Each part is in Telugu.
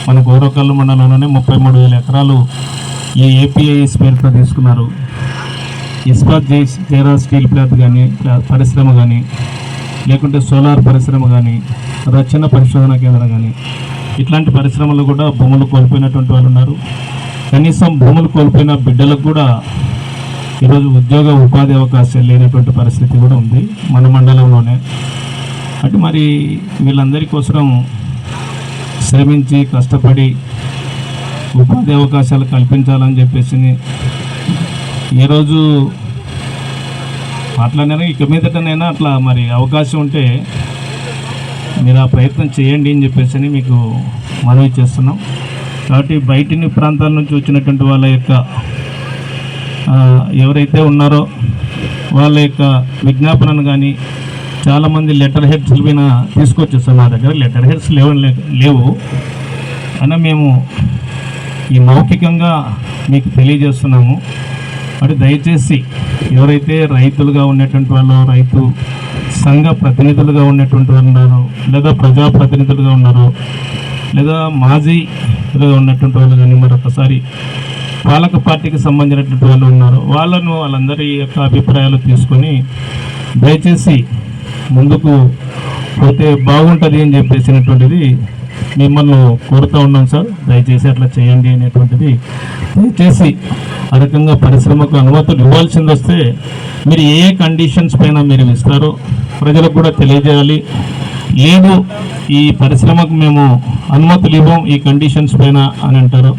మన గౌరవకల్లు మండలంలోనే 33,000 ఎకరాలు ఈ ఏపీఐఎస్ పేరుతో తీసుకున్నారు. ఇస్పాత్ జైరా స్టీల్ ప్లాంట్ కానీ పరిశ్రమ కానీ, లేకుంటే సోలార్ పరిశ్రమ కానీ, రక్షణ పరిశోధన కేంద్రం కానీ, ఇట్లాంటి పరిశ్రమలు కూడా భూములు కోల్పోయినటువంటి వాళ్ళు ఉన్నారు. కనీసం భూములు కోల్పోయిన బిడ్డలకు కూడా ఈరోజు ఉద్యోగ ఉపాధి అవకాశాలు లేనటువంటి పరిస్థితి కూడా ఉంది మన మండలంలోనే. అంటే మరి వీళ్ళందరి కోసం శ్రమించి కష్టపడి ఉపాధి అవకాశాలు కల్పించాలని చెప్పేసి ఈరోజు అట్లనే ఇక మీదటనైనా అట్లా మరి అవకాశం ఉంటే మీరు ఆ ప్రయత్నం చేయండి అని చెప్పేసి మీకు మనవి చేస్తున్నాం. కాబట్టి బయటిని ప్రాంతాల నుంచి వచ్చినటువంటి వాళ్ళ యొక్క ఎవరైతే ఉన్నారో వాళ్ళ యొక్క విజ్ఞాపనను కానీ చాలామంది లెటర్ హెడ్స్ పైన తీసుకొచ్చేస్తాం. మా దగ్గర లెటర్ హెడ్స్ లేవు అయినా మేము ఈ మౌఖికంగా మీకు తెలియజేస్తున్నాము. మరి దయచేసి ఎవరైతే రైతులుగా ఉన్నటువంటి వాళ్ళు, రైతు సంఘ ప్రతినిధులుగా ఉన్నటువంటి వాళ్ళు ఉన్నారో, లేదా ప్రజాప్రతినిధులుగా ఉన్నారో, లేదా మాజీలుగా ఉన్నటువంటి వాళ్ళు కానీ, మరొకసారి పాలక పార్టీకి సంబంధించినటువంటి వాళ్ళు ఉన్నారు, వాళ్ళందరి యొక్క అభిప్రాయాలు తీసుకొని దయచేసి ముందుకు పోతే బాగుంటుంది అని చెప్పేసినటువంటిది మిమ్మల్ని కోరుతూ ఉన్నాం సార్. దయచేసి అట్లా చేయండి అనేటువంటిది. దయచేసి ఆ రకంగా పరిశ్రమకు అనుమతులు ఇవ్వాల్సింది వస్తే మీరు ఏ కండిషన్స్ పైన మీరు ఇస్తారో ప్రజలకు కూడా తెలియజేయాలి. లేదు ఈ పరిశ్రమకు మేము అనుమతులు ఇవ్వం ఈ కండిషన్స్ పైన అని అంటారు,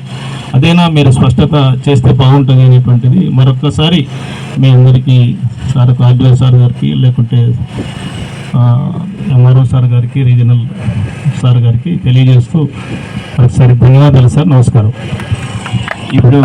అదేనా మీరు స్పష్టత చేస్తే బాగుంటుంది అనేటువంటిది మరొక్కసారి మీ అందరికీ సార్, ఆర్డీఓ సార్ గారికి, లేకుంటే ఎంఆర్ఓ సార్ గారికి, రీజనల్ సార్ గారికి తెలియజేస్తూ ఒకసారి ధన్యవాదాలు సార్. నమస్కారం. ఇప్పుడు